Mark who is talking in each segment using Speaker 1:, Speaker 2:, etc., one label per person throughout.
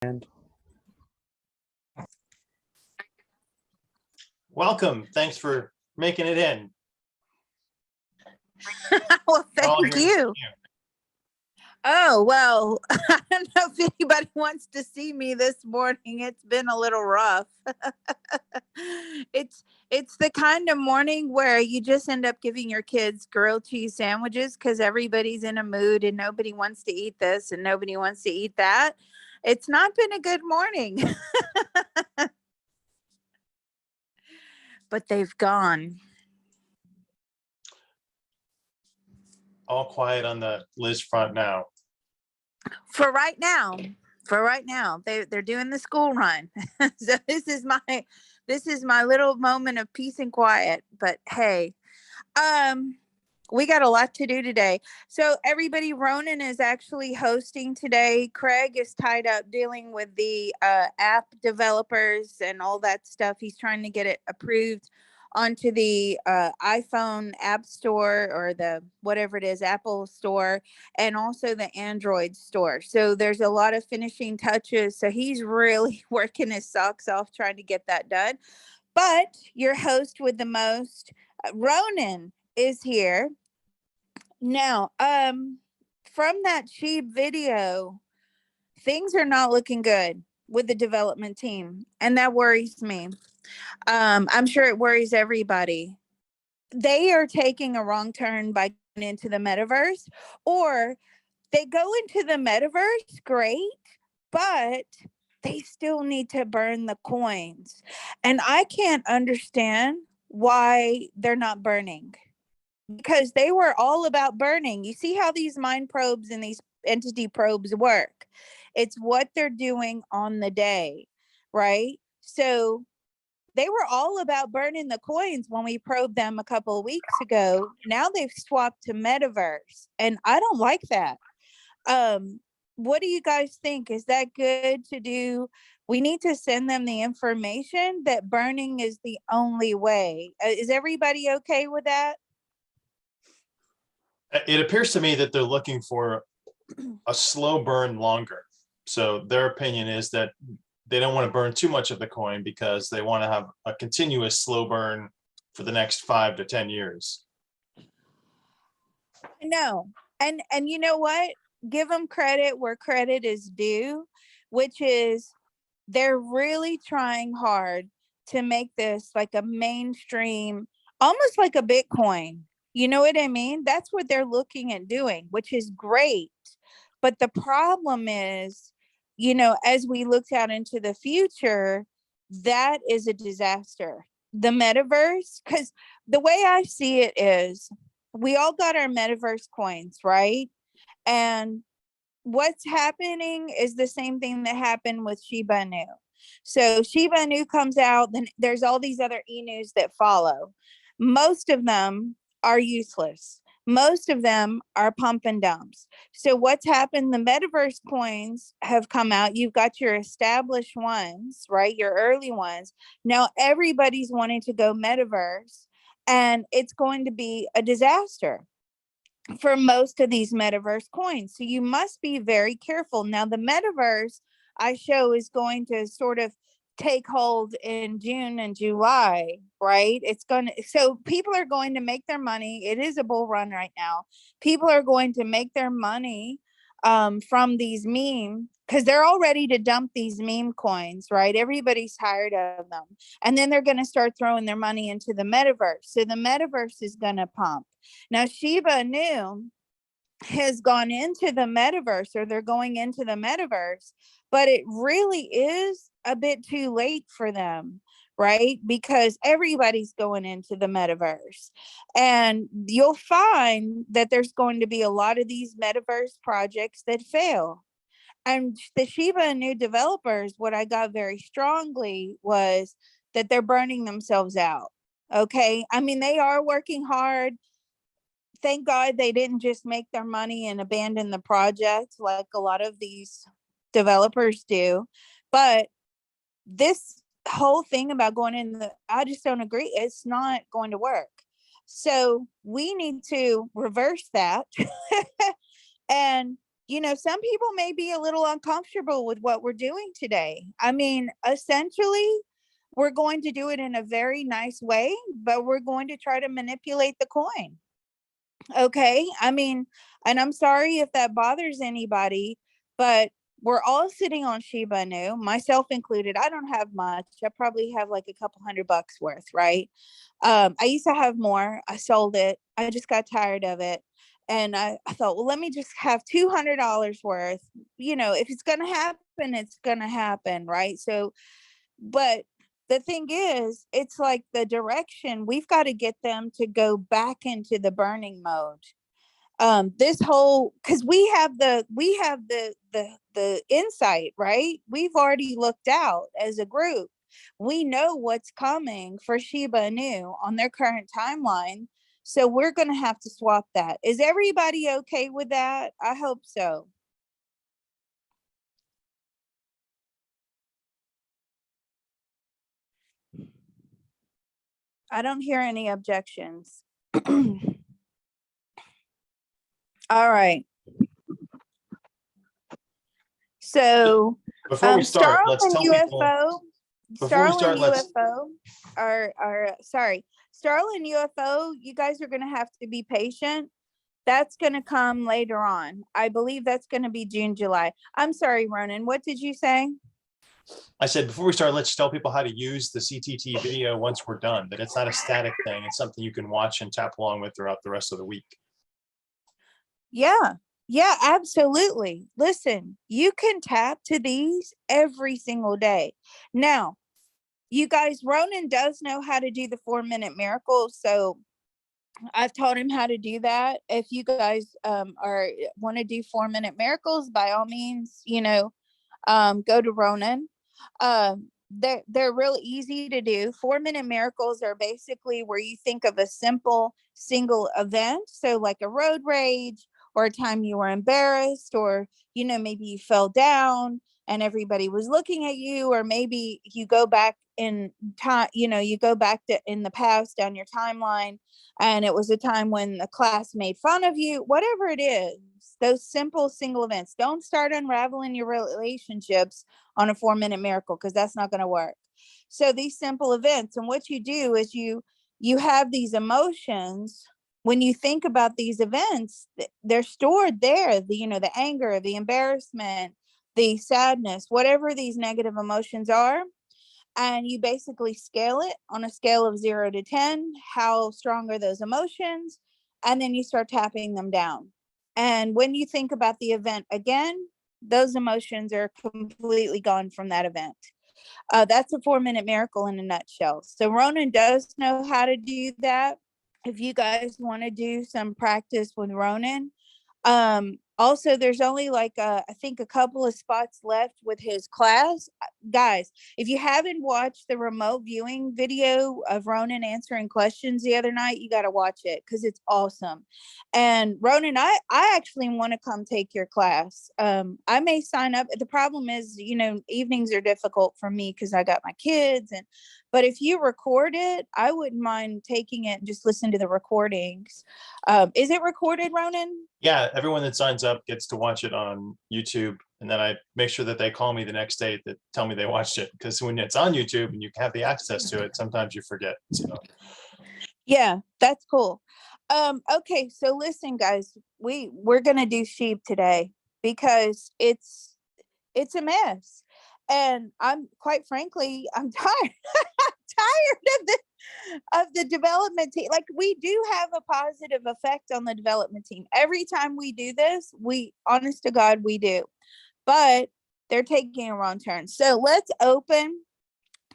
Speaker 1: And
Speaker 2: welcome. Thanks for making it in.
Speaker 3: Well, thank you. Oh, well, I don't know if anybody wants to see me this morning. It's been a little rough. It's the kind of morning where you just end up giving your kids grilled cheese sandwiches because everybody's in a mood and nobody wants to eat this and nobody wants to eat that. It's not been a good morning. But they've gone.
Speaker 2: All quiet on the Liz front now.
Speaker 3: For right now, they're doing the school run. So this is my little moment of peace and quiet. But hey, we got a lot to do today. So everybody, Ronan is actually hosting today. Craig is tied up dealing with the app developers and all that stuff. He's trying to get it approved onto the iPhone app store or the whatever it is, Apple store, and also the Android store. So there's a lot of finishing touches. So he's really working his socks off trying to get that done. But your host with the most, Ronan, is here. Now, from that Sheeb video, things are not looking good with the development team, and that worries me. I'm sure it worries everybody. They are taking a wrong turn by going into the metaverse, or they go into the metaverse, great, but they still need to burn the coins. And I can't understand why they're not burning, because they were all about burning. You see how these mind probes and these entity probes work. It's what they're doing on the day, right? So they were all about burning the coins when we probed them a couple of weeks ago. Now they've swapped to metaverse, and I don't like that. What do you guys think? Is that good to do? We need to send them the information that burning is the only way. Is everybody okay with that?
Speaker 2: It appears to me that they're looking for a slow burn longer. So their opinion is that they don't want to burn too much of the coin because they want to have a continuous slow burn for the next 5 to 10 years.
Speaker 3: No. And you know what? Give them credit where credit is due, which is they're really trying hard to make this like a mainstream, almost like a Bitcoin. You know what I mean? That's what they're looking at doing, which is great. But the problem is, you know, as we looked out into the future, that is a disaster. The metaverse, because the way I see it is we all got our metaverse coins, right? And what's happening is the same thing that happened with Shiba Inu. So Shiba Inu comes out, then there's all these other Inus that follow. Most of them are useless. Most of them are pump and dumps. So what's happened? The metaverse coins have come out. You've got your established ones, right? Your early ones. Now everybody's wanting to go metaverse, and it's going to be a disaster for most of these metaverse coins. So you must be very careful. Now the metaverse I show is going to sort of take hold in June and July, right? So people are going to make their money. It is a bull run right now. People are going to make their money from these meme, because they're all ready to dump these meme coins, right? Everybody's tired of them. And then they're going to start throwing their money into the metaverse. So the metaverse is going to pump. Now, Shiba Inu has gone into the metaverse, or they're going into the metaverse, but it really is a bit too late for them, right? Because everybody's going into the metaverse, and you'll find that there's going to be a lot of these metaverse projects that fail. And the Shiba Inu developers, what I got very strongly was that they're burning themselves out. Okay. I mean, they are working hard. Thank God they didn't just make their money and abandon the project like a lot of these developers do. But this whole thing about going in I just don't agree. It's not going to work. So we need to reverse that and some people may be a little uncomfortable with what we're doing today. I mean, essentially, we're going to do it in a very nice way, but we're going to try to manipulate the coin. Okay. I mean, and I'm sorry if that bothers anybody, but we're all sitting on Shiba Inu, myself included. I don't have much. I probably have like a couple $100 worth, right? I used to have more. I sold it. I just got tired of it. And I thought, well, let me just have $200 worth. If it's going to happen, it's going to happen, right? So, but the thing is, it's like the direction we've got to get them to go back into the burning mode. This whole, because we have the insight, right? We've already looked out as a group. We know what's coming for Shiba Inu on their current timeline. So we're going to have to swap that. Is everybody okay with that? I hope so. I don't hear any objections. All right. So
Speaker 2: Before we start, let's
Speaker 3: Starlin
Speaker 2: tell people.
Speaker 3: Starlin UFO, you guys are going to have to be patient. That's going to come later on. I believe that's going to be June, July. I'm sorry, Ronan, what did you say?
Speaker 2: I said, before we start, let's tell people how to use the CTT video once we're done, that it's not a static thing. It's something you can watch and tap along with throughout the rest of the week.
Speaker 3: Yeah, absolutely. Listen, you can tap to these every single day. Now, you guys, Ronan does know how to do the 4-minute miracle. So I've taught him how to do that. If you guys want to do 4-minute miracles, by all means, go to Ronan. They're really easy to do. 4-minute miracles are basically where you think of a simple single event. So like a road rage, or a time you were embarrassed, or maybe you fell down and everybody was looking at you, or maybe you go back in time, you go back to in the past down your timeline, and it was a time when the class made fun of you. Whatever it is, those simple single events. Don't start unraveling your relationships on a 4-minute miracle, because that's not going to work. So these simple events, and what you do is you have these emotions. When you think about these events, they're stored there. The anger, the embarrassment, the sadness, whatever these negative emotions are. And you basically scale it on a scale of 0 to 10. How strong are those emotions? And then you start tapping them down. And when you think about the event again, those emotions are completely gone from that event. That's a 4-minute miracle in a nutshell. So Ronan does know how to do that. If you guys want to do some practice with Ronan, also there's only like I think a couple of spots left with his class. Guys, if you haven't watched the remote viewing video of Ronan answering questions the other night, you got to watch it, because it's awesome. And Ronan, I actually want to come take your class. I may sign up. The problem is, evenings are difficult for me because I got my kids, but if you record it, I wouldn't mind taking it and just listen to the recordings. Is it recorded, Ronan?
Speaker 2: Yeah, everyone that signs up gets to watch it on YouTube, and then I make sure that they call me the next day to tell me they watched it, because when it's on YouTube and you have the access to it, sometimes you forget. So
Speaker 3: yeah, that's cool. Okay, so listen, guys, we're gonna do sheep today because it's a mess, and I'm quite frankly, I'm tired. Tired of the development team. Like, we do have a positive effect on the development team every time we do this. We, honest to God, we do, but they're taking a wrong turn. So let's open.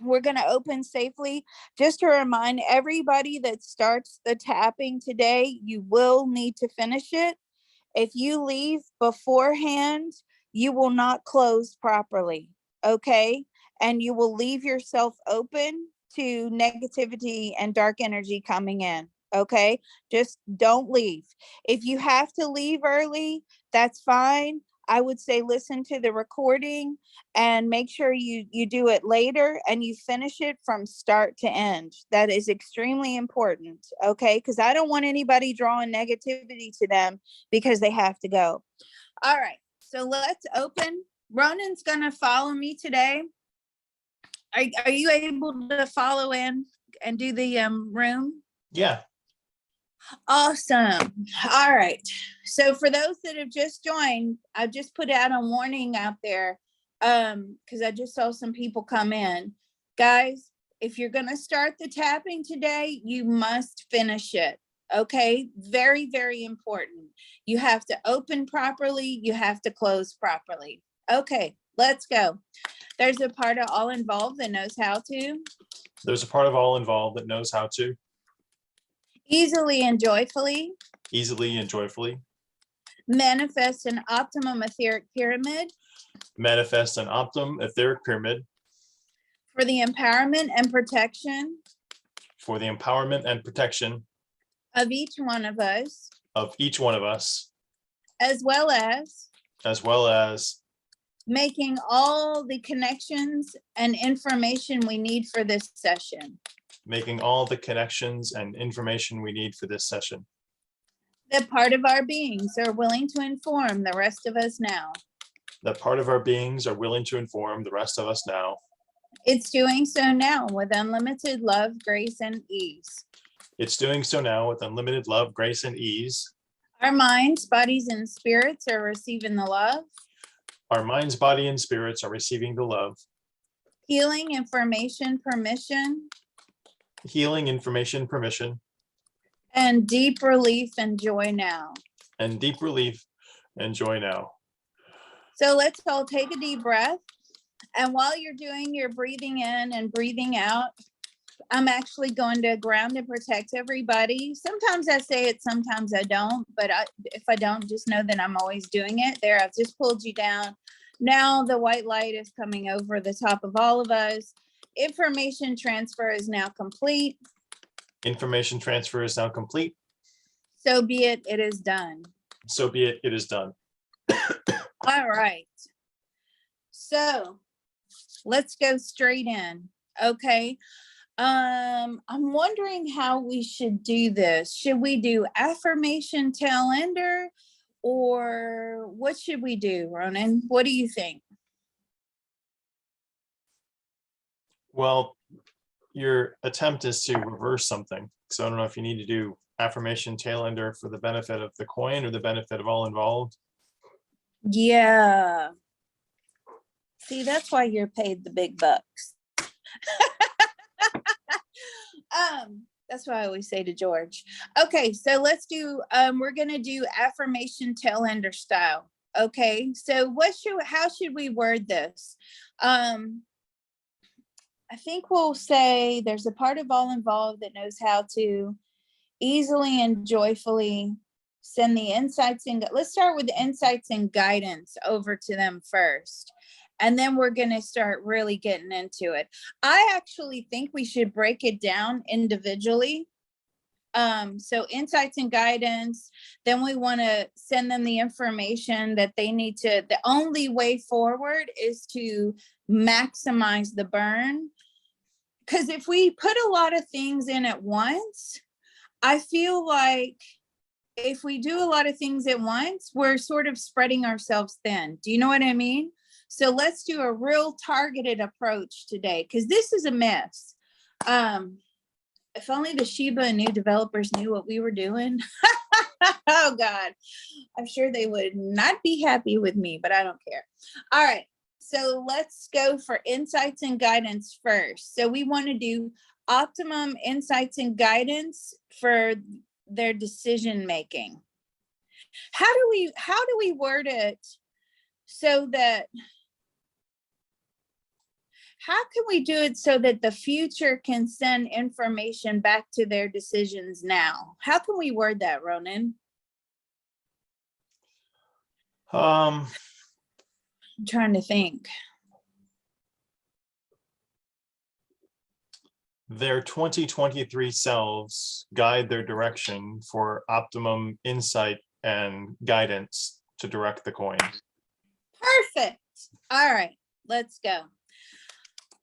Speaker 3: We're going to open safely. Just to remind everybody that starts the tapping today, you will need to finish it. If you leave beforehand, you will not close properly. Okay. And you will leave yourself open to negativity and dark energy coming in. Okay. Just don't leave. If you have to leave early, that's fine. I would say listen to the recording and make sure you do it later and you finish it from start to end. That is extremely important. Okay. Because I don't want anybody drawing negativity to them because they have to go. All right. So let's open. Ronan's gonna follow me today. Are you able to follow in and do the room?
Speaker 2: Yeah,
Speaker 3: Awesome. All right. So for those that have just joined, I just put out a warning out there because I just saw some people come in. Guys, if you're going to start the tapping today, you must finish it. Okay? Very, very important. You have to open properly. You have to close properly. Okay, let's go. There's a part of all involved that knows how to
Speaker 2: there's a part of all involved that knows how to
Speaker 3: easily and joyfully
Speaker 2: easily and joyfully
Speaker 3: manifest an optimum etheric pyramid
Speaker 2: manifest an optimum etheric pyramid
Speaker 3: for the empowerment and protection
Speaker 2: for the empowerment and protection
Speaker 3: of each one of us,
Speaker 2: of each one of us,
Speaker 3: as well as making all the connections and information we need for this session.
Speaker 2: making all the connections and information we need for this session.
Speaker 3: That part of our beings are willing to inform the rest of us now.
Speaker 2: That part of our beings are willing to inform the rest of us now.
Speaker 3: It's doing so now with unlimited love, grace, and ease.
Speaker 2: It's doing so now with unlimited love, grace, and ease.
Speaker 3: Our minds, bodies, and spirits are receiving the love,
Speaker 2: Our minds, body, and spirits are receiving the love,
Speaker 3: healing, information, permission,
Speaker 2: healing, information, permission,
Speaker 3: and deep relief and joy now.
Speaker 2: and deep relief and joy now.
Speaker 3: So let's all take a deep breath. And while you're doing your breathing in and breathing out, I'm actually going to ground and protect everybody. Sometimes I say it, sometimes I don't. But if I don't, just know that I'm always doing it. There, I've just pulled you down. Now the white light is coming over the top of all of us. Information transfer is now complete.
Speaker 2: Information transfer is now complete.
Speaker 3: So be it, it is done.
Speaker 2: So be it, it is done.
Speaker 3: All right. So let's go straight in. Okay. I'm wondering how we should do this. Should we do affirmation tail ender, or what should we do, Ronan? What do you think?
Speaker 2: Well, your attempt is to reverse something. So I don't know if you need to do affirmation tail ender for the benefit of the coin or the benefit of all involved.
Speaker 3: Yeah. See, that's why you're paid the big bucks. That's what I always say to George. Okay, so let's do, we're gonna do affirmation tail ender style. Okay, so how should we word this? I think we'll say there's a part of all involved that knows how to easily and joyfully send the insights and let's start with the insights and guidance over to them first. And then we're going to start really getting into it. I actually think we should break it down individually. So insights and guidance, then we want to send them the information that they need to, the only way forward is to maximize the burn. Because if we put a lot of things in at once, I feel like if we do a lot of things at once, we're sort of spreading ourselves thin. Do you know what I mean? So let's do a real targeted approach today, because this is a mess. If only the Shiba Inu developers knew what we were doing. Oh God, I'm sure they would not be happy with me, but I don't care. All right, so let's go for insights and guidance first. So we want to do optimum insights and guidance for their decision making. How do we word it so that, how can we do it so that the future can send information back to their decisions now? How can we word that, Ronan? I'm trying to think.
Speaker 2: Their 2023 selves guide their direction for optimum insight and guidance to direct the coin.
Speaker 3: Perfect. All right, let's go.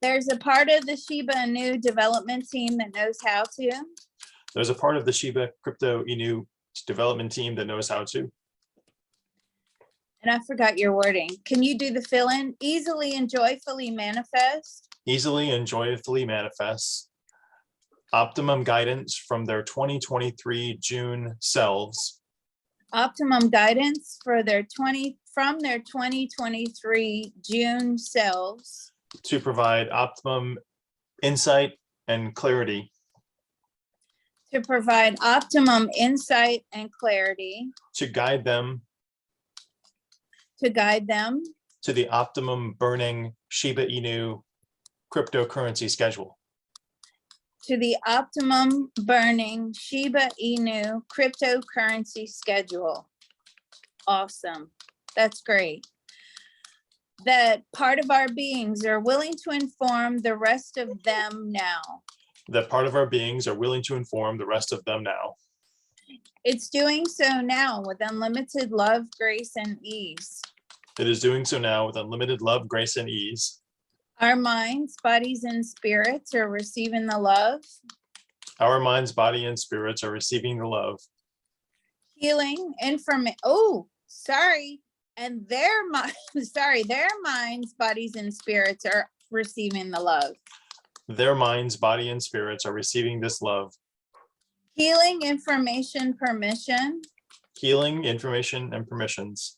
Speaker 3: There's a part of the Shiba Inu development team that knows how to.
Speaker 2: There's a part of the Shiba Crypto Inu development team that knows how to.
Speaker 3: And I forgot your wording. Can you do the fill-in? Easily and joyfully manifest.
Speaker 2: Easily and joyfully manifest optimum guidance from their 2023 June selves.
Speaker 3: Optimum guidance for their 2023 June selves.
Speaker 2: To provide optimum insight and clarity.
Speaker 3: To provide optimum insight and clarity.
Speaker 2: To guide them.
Speaker 3: To guide them.
Speaker 2: To the optimum burning Shiba Inu cryptocurrency schedule.
Speaker 3: To the optimum burning Shiba Inu cryptocurrency schedule. Awesome. That's great. That part of our beings are willing to inform the rest of them now.
Speaker 2: That part of our beings are willing to inform the rest of them now.
Speaker 3: It's doing so now with unlimited love, grace, and ease.
Speaker 2: It is doing so now with unlimited love, grace, and ease.
Speaker 3: Our minds, bodies, and spirits are receiving the love.
Speaker 2: Our minds, body, and spirits are receiving the love.
Speaker 3: Healing, and their minds, bodies, and spirits are receiving the love.
Speaker 2: Their minds, body, and spirits are receiving this love.
Speaker 3: Healing, information, permission.
Speaker 2: Healing, information, and permissions.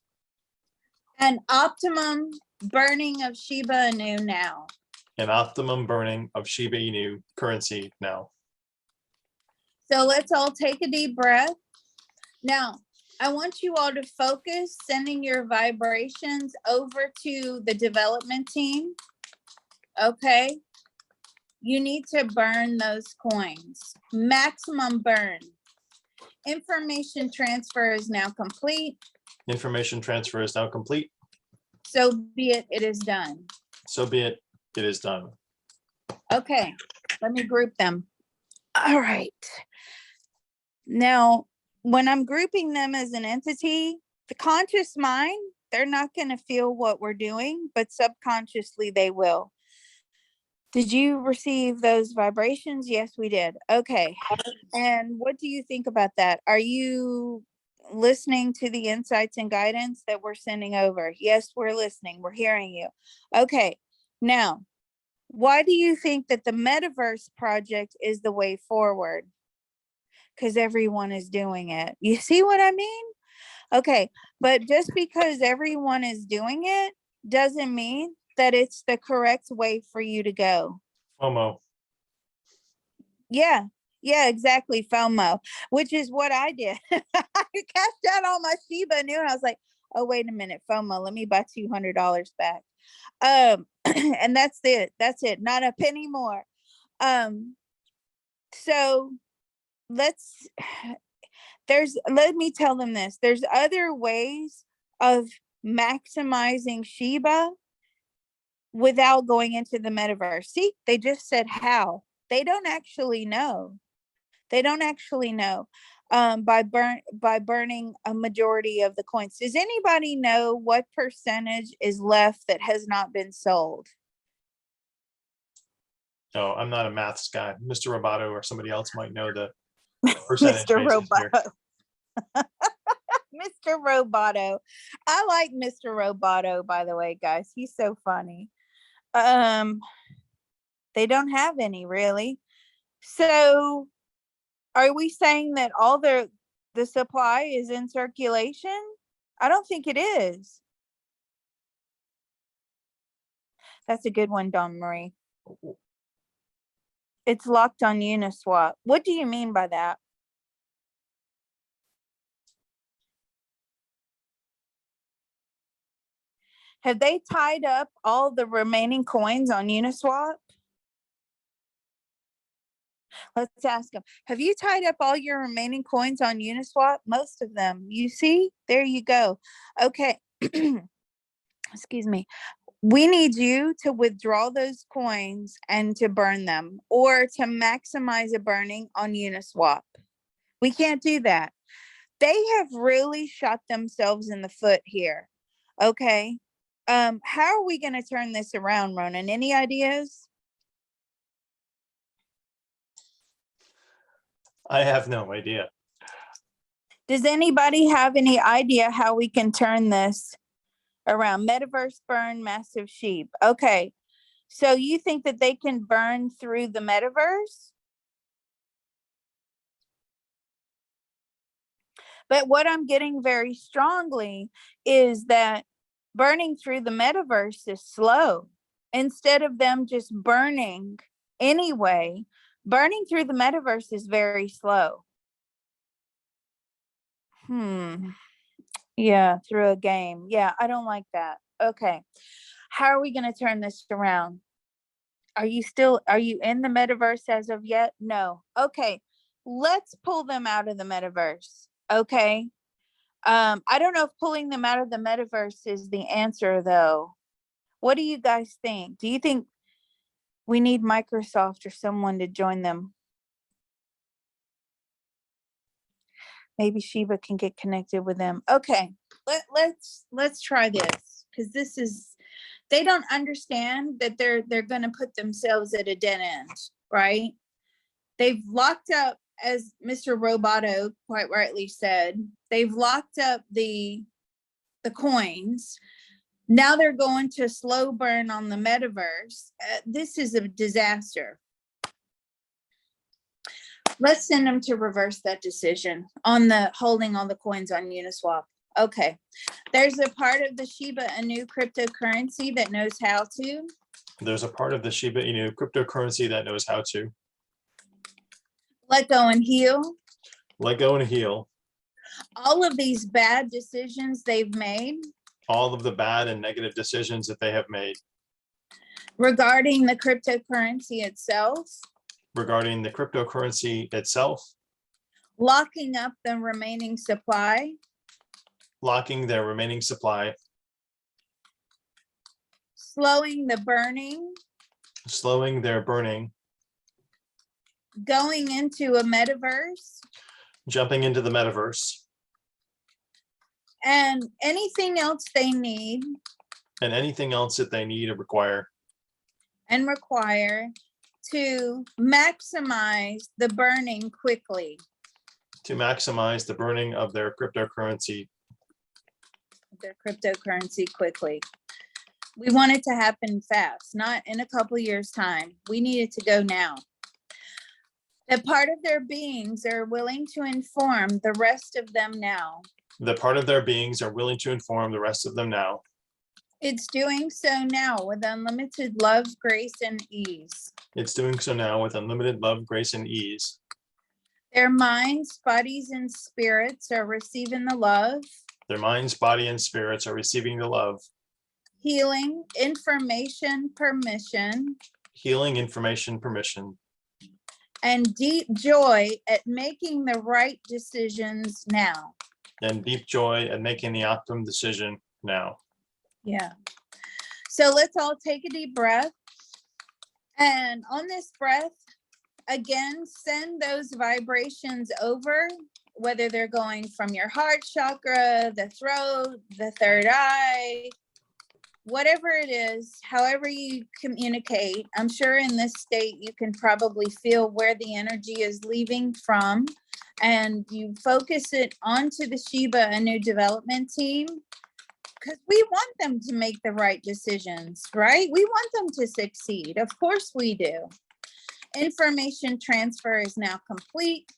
Speaker 3: An optimum burning of Shiba Inu now.
Speaker 2: An optimum burning of Shiba Inu currency now.
Speaker 3: So let's all take a deep breath. Now, I want you all to focus, sending your vibrations over to the development team. Okay. You need to burn those coins. Maximum burn. Information transfer is now complete.
Speaker 2: Information transfer is now complete.
Speaker 3: So be it, it is done.
Speaker 2: So be it, it is done.
Speaker 3: Okay, let me group them. All right. Now, when I'm grouping them as an entity, the conscious mind, they're not going to feel what we're doing, but subconsciously they will. Did you receive those vibrations? Yes, we did. Okay. And what do you think about that? Are you listening to the insights and guidance that we're sending over? Yes, we're listening. We're hearing you. Okay. Now, why do you think that the metaverse project is the way forward? Because everyone is doing it. You see what I mean? Okay. But just because everyone is doing it doesn't mean that it's the correct way for you to go.
Speaker 2: FOMO.
Speaker 3: Yeah, exactly. FOMO, which is what I did. I cashed out all my Shiba Inu and I was like, oh, wait a minute, FOMO, let me buy $200 back. And that's it. That's it. Not a penny more. So let me tell them this. There's other ways of maximizing Shiba without going into the metaverse. See, they just said how. They don't actually know. By burning a majority of the coins. Does anybody know what percentage is left that has not been sold?
Speaker 2: No, I'm not a maths guy. Mr. Roboto or somebody else might know the percentage.
Speaker 3: Mr.
Speaker 2: basis here.
Speaker 3: Roboto. Mr. Roboto. I like Mr. Roboto, by the way, guys. He's so funny. They don't have any really. So are we saying that all the supply is in circulation? I don't think it is. That's a good one, Dawn Marie. It's locked on Uniswap. What do you mean by that? Have they tied up all the remaining coins on Uniswap? Let's ask them. Have you tied up all your remaining coins on Uniswap? Most of them. You see? There you go. Okay. Excuse me. We need you to withdraw those coins and to burn them or to maximize a burning on Uniswap. We can't do that. They have really shot themselves in the foot here. Okay. How are we going to turn this around, Ronan? Any ideas?
Speaker 2: I have no idea.
Speaker 3: Does anybody have any idea how we can turn this around metaverse burn massive sheep. Okay. So you think that they can burn through the metaverse? But what I'm getting very strongly is that burning through the metaverse is slow. Instead of them just burning anyway, burning through the metaverse is very slow. Yeah, through a game. Yeah, I don't like that. Okay. How are we going to turn this around? Are you in the metaverse as of yet? No. Okay. Let's pull them out of the metaverse. Okay. I don't know if pulling them out of the metaverse is the answer though. What do you guys think? Do you think we need Microsoft or someone to join them? Maybe Shiba can get connected with them. Okay. Let's try this, because they don't understand that they're going to put themselves at a dead end, right? They've locked up, as Mr. Roboto quite rightly said, they've locked up the coins. Now they're going to slow burn on the metaverse. This is a disaster. Let's send them to reverse that decision on the holding all the coins on Uniswap. Okay. There's a part of the Shiba Inu cryptocurrency that knows how to.
Speaker 2: There's a part of the Shiba Inu cryptocurrency that knows how to
Speaker 3: let go and heal.
Speaker 2: Let go and heal.
Speaker 3: All of these bad decisions they've made.
Speaker 2: All of the bad and negative decisions that they have made.
Speaker 3: Regarding the cryptocurrency itself.
Speaker 2: Regarding the cryptocurrency itself.
Speaker 3: Locking up the remaining supply.
Speaker 2: Locking their remaining supply.
Speaker 3: Slowing the burning.
Speaker 2: Slowing their burning.
Speaker 3: Going into a metaverse.
Speaker 2: Jumping into the metaverse.
Speaker 3: And anything else they need.
Speaker 2: And anything else that they need or require.
Speaker 3: And require to maximize the burning quickly.
Speaker 2: To maximize the burning of their cryptocurrency.
Speaker 3: Quickly. We want it to happen fast, not in a couple years' time. We need it to go now. That part of their beings are willing to inform the rest of them now.
Speaker 2: The part of their beings are willing to inform the rest of them now.
Speaker 3: It's doing so now with unlimited love, grace, and ease.
Speaker 2: It's doing so now with unlimited love, grace, and ease.
Speaker 3: Their minds, bodies, and spirits are receiving the love.
Speaker 2: Their minds, body, and spirits are receiving the love.
Speaker 3: Healing, information, permission.
Speaker 2: Healing, information, permission.
Speaker 3: And deep joy at making the right decisions now.
Speaker 2: And deep joy at making the optimum decision now.
Speaker 3: Yeah. So let's all take a deep breath. And on this breath, again, send those vibrations over, whether they're going from your heart chakra, the throat, the third eye, whatever it is, however you communicate. I'm sure in this state, you can probably feel where the energy is leaving from, and you focus it onto the Shiba Inu development team, because we want them to make the right decisions, right? We want them to succeed. Of course we do. Information transfer is now complete.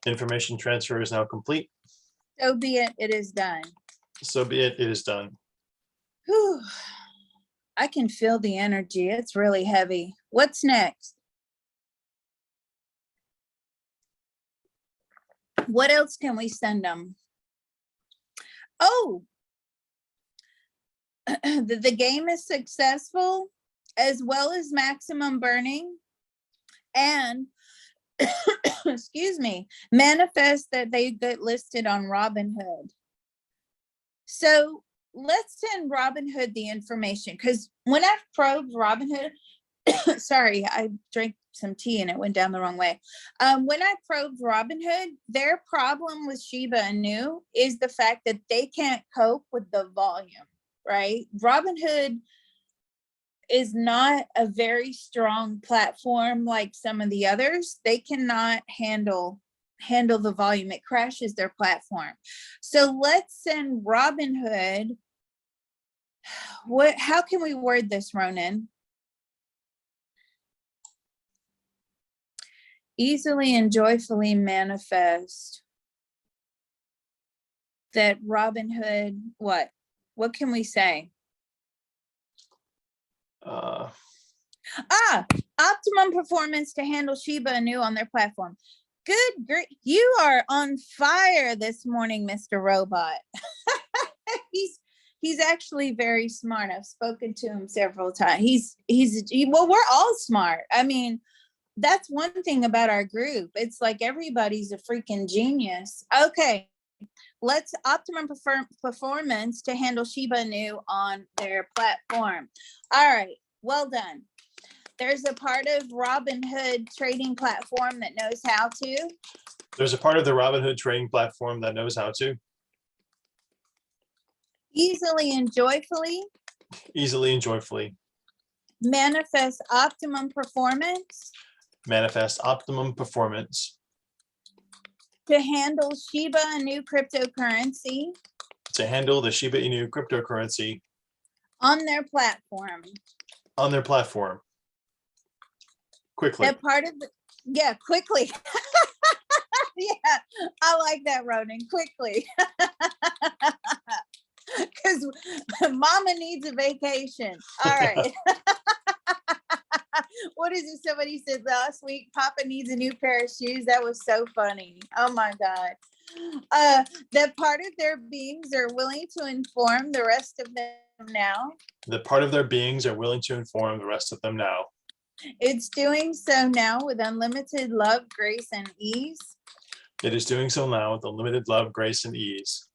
Speaker 2: Information transfer is now complete.
Speaker 3: So be it, it is done.
Speaker 2: So be it, it is done.
Speaker 3: Whew. I can feel the energy. It's really heavy. What's next? What else can we send them? Oh, the game is successful, as well as maximum burning, and excuse me, manifest that they get listed on Robinhood. So let's send Robinhood the information, because when I probed Robinhood, sorry, I drank some tea and it went down the wrong way. When I probed Robinhood, their problem with Shiba Inu is the fact that they can't cope with the volume, right? Robinhood is not a very strong platform like some of the others. They cannot handle the volume. It crashes their platform. So let's send Robinhood how can we word this, Ronan? Easily and joyfully manifest that Robinhood, what can we say? Optimum performance to handle Shiba Inu on their platform. Good, great. You are on fire this morning, Mr. Robot. He's actually very smart. I've spoken to him several times. Well, we're all smart. I mean, that's one thing about our group. It's like everybody's a freaking genius. Okay, let's optimum performance to handle Shiba Inu on their platform. All right, well done. There's a part of Robinhood trading platform that knows how to.
Speaker 2: There's a part of the Robinhood trading platform that knows how to.
Speaker 3: Easily and joyfully.
Speaker 2: Easily and joyfully.
Speaker 3: Manifest optimum performance.
Speaker 2: Manifest optimum performance.
Speaker 3: To handle Shiba Inu cryptocurrency.
Speaker 2: To handle the Shiba Inu cryptocurrency.
Speaker 3: On their platform.
Speaker 2: On their platform. Quickly.
Speaker 3: That part of quickly. Yeah, I like that, Ronan. Quickly. Because mama needs a vacation. All right. What is it? Somebody said last week, Papa needs a new pair of shoes. That was so funny. Oh my God. That part of their beings are willing to inform the rest of them now.
Speaker 2: The part of their beings are willing to inform the rest of them now.
Speaker 3: It's doing so now with unlimited love, grace, and ease.
Speaker 2: It is doing so now with unlimited love, grace, and ease.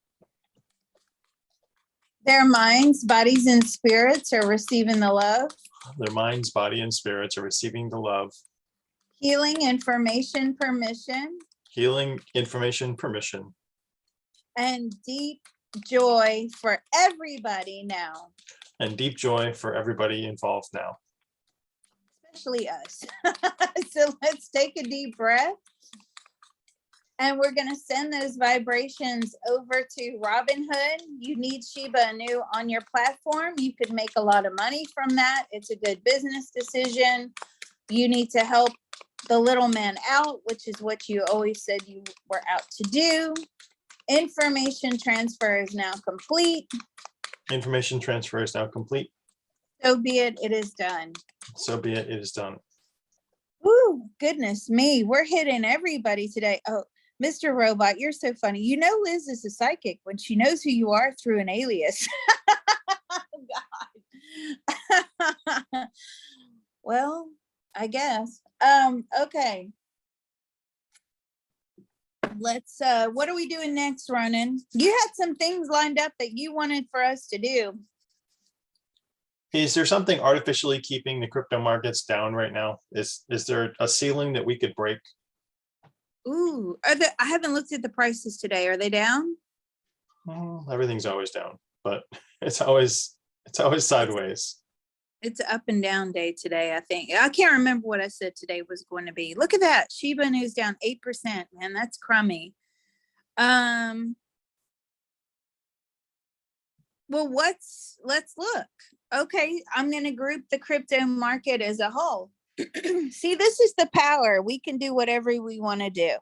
Speaker 3: Their minds, bodies, and spirits are receiving the love.
Speaker 2: Their minds, body, and spirits are receiving the love.
Speaker 3: Healing, information, permission.
Speaker 2: Healing, information, permission.
Speaker 3: And deep joy for everybody now.
Speaker 2: And deep joy for everybody involved now.
Speaker 3: Especially us. So let's take a deep breath. And we're going to send those vibrations over to Robinhood. You need Shiba Inu on your platform. You could make a lot of money from that. It's a good business decision. You need to help the little man out, which is what you always said you were out to do. Information transfer is now complete.
Speaker 2: Information transfer is now complete.
Speaker 3: So be it, it is done.
Speaker 2: So be it, it is done.
Speaker 3: Ooh, goodness me. We're hitting everybody today. Oh, Mr. Robot, you're so funny. You know Liz is a psychic when she knows who you are through an alias. God. Well, I guess. Okay. Let's what are we doing next, Ronan? You had some things lined up that you wanted for us to do.
Speaker 2: Is there something artificially keeping the crypto markets down right now? Is there a ceiling that we could break?
Speaker 3: Ooh, I haven't looked at the prices today. Are they down?
Speaker 2: Everything's always down, but it's always sideways.
Speaker 3: It's up and down day today, I think. I can't remember what I said today was going to be. Look at that. Shiba Inu is down 8%, man. That's crummy. Well, let's look. Okay, I'm going to group the crypto market as a whole. See, this is the power. We can do whatever we want to do.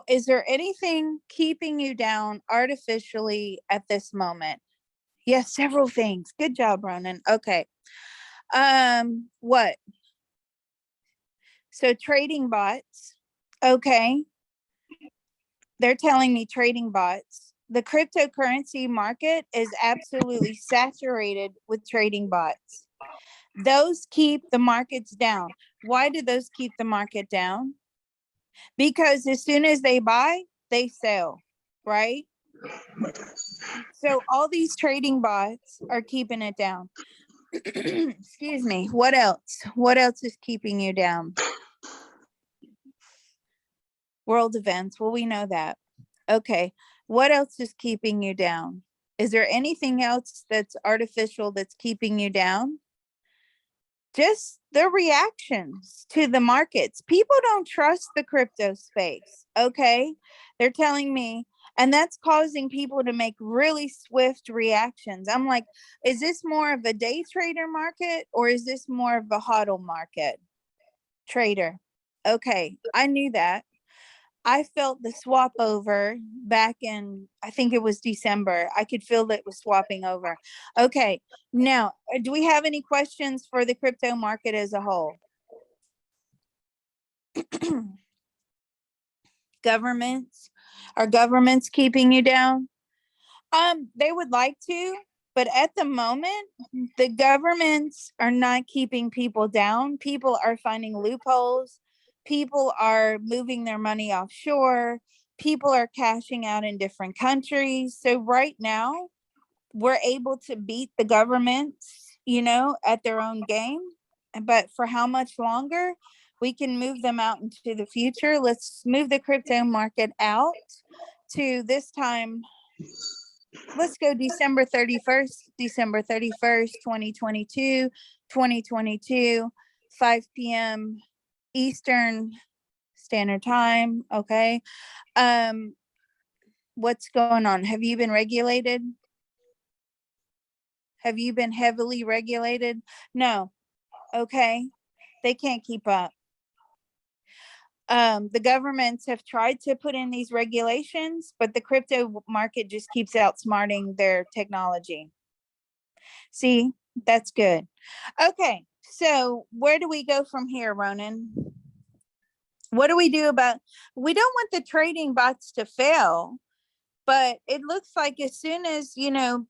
Speaker 3: Is there anything keeping you down artificially at this moment? Yes, several things. Good job, Ronan. Okay. What? So trading bots. Okay. They're telling me trading bots. The cryptocurrency market is absolutely saturated with trading bots. Those keep the markets down. Why do those keep the market down? Because as soon as they buy, they sell, right? So all these trading bots are keeping it down. Excuse me. What else? What else is keeping you down? World events. Well, we know that. Okay. What else is keeping you down? Is there anything else that's artificial that's keeping you down? Just the reactions to the markets. People don't trust the crypto space. Okay. They're telling me, And that's causing people to make really swift reactions. I'm like, is this more of a day trader market or is this more of a hodl market? Trader. Okay, I knew that. I felt the swap over back in, I think it was December. I could feel that it was swapping over. Okay, now, do we have any questions for the crypto market as a whole? Governments, are governments keeping you down? They would like to, but at the moment, the governments are not keeping people down. People are finding loopholes. People are moving their money offshore. People are cashing out in different countries. So right now, we're able to beat the governments, at their own game. But for how much longer? We can move them out into the future. Let's move the crypto market out to this time. Let's go December 31st, 2022, 5 p.m. Eastern Standard Time. Okay. What's going on? Have you been regulated? Have you been heavily regulated? No. Okay. They can't keep up. The governments have tried to put in these regulations, but the crypto market just keeps outsmarting their technology. See, that's good. Okay, so where do we go from here, Ronan? What do we do about, we don't want the trading bots to fail, but it looks like as soon as, the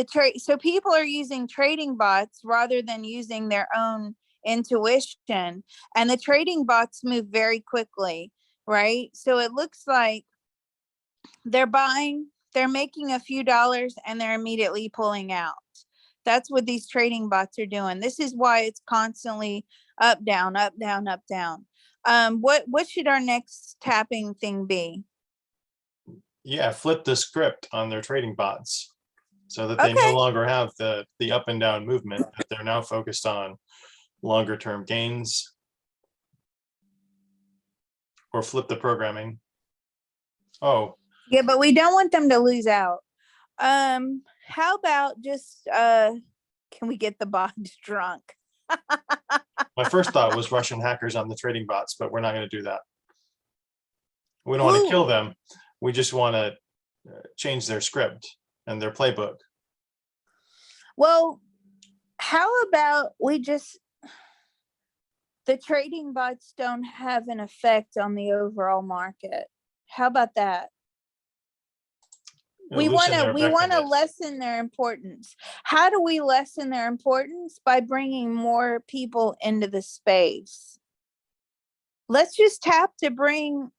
Speaker 3: trade, so people are using trading bots rather than using their own intuition, and the trading bots move very quickly, right? So it looks like they're buying, they're making a few dollars, and they're immediately pulling out. That's what these trading bots are doing. This is why it's constantly up, down, up, down, up, down. What should our next tapping thing be?
Speaker 2: Yeah, flip the script on their trading bots so that they no
Speaker 3: Okay.
Speaker 2: longer have the up and down movement, but they're now focused on longer term gains, or flip the programming. Oh,
Speaker 3: Yeah, but we don't want them to lose out. How about just can we get the bots drunk?
Speaker 2: my first thought was Russian hackers on the trading bots, but we're not going to do that. We don't want to kill them. We just want to change their script and their playbook.
Speaker 3: Well, how about we just, the trading bots don't have an effect on the overall market. How about that? We want to lessen their importance. How do we lessen their importance? By bringing more people into the space. Let's just tap to bring